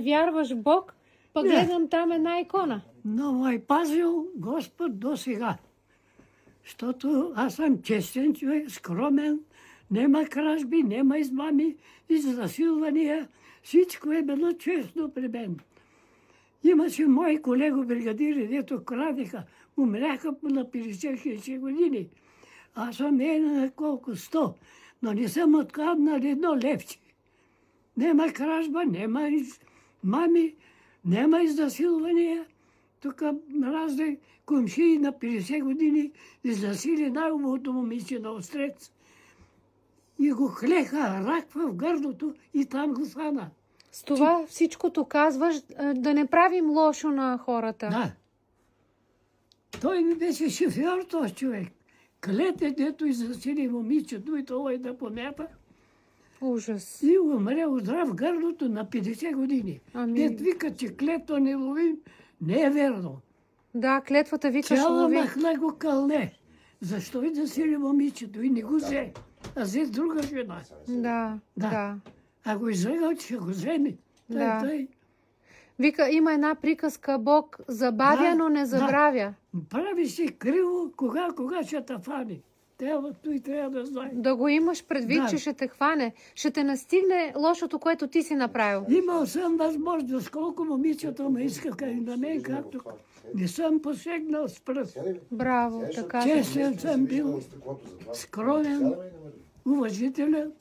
вярваш в Бог, пък гледам там една икона. Но ме е пазил Господ до сега. Защото аз съм честен човек, скромен, нема кражби, нема измами, изнасилвания. Всичко е било честно при мен. Имаше мои колеги бригадири, дето крадеха, умряха на 50-60 години. Аз съм на колко? 100. Но не съм откраднал едно левче. Нема кражба, нема мами, нема изнасилвания. Тук разни комшии на 50 години изнасили най-убавото момиче на Острец. И го хлеха рак в гърлото и там го стана. С това всичкото казваш да не правим лошо на хората. Да. Той ми беше шофьор, този човек. Клете, дето изнасили момичето и това да помята. Ужас. И умря здрав в гърлото на 50 години. Ами... Дет вика, че клетва не ловим, не е верно. Да, клетвата викаш Цяла лови. махна го кълне. Защо и да сили момичето? И не го взе. А взе друга жена. Да. А го излегал, че го вземе. Да. Вика, има една приказка, Бог забавя, но не забравя. Прави си криво, кога ще те фане. Той трябва да знае. Да го имаш предвид, че ще те хване. Ще те настигне лошото, което ти си направил. Имал съм възможност, колко момичета ме искаха и на мен, както не съм посегнал с пръст. Браво, така. Честен съм бил, скромен, уважителен.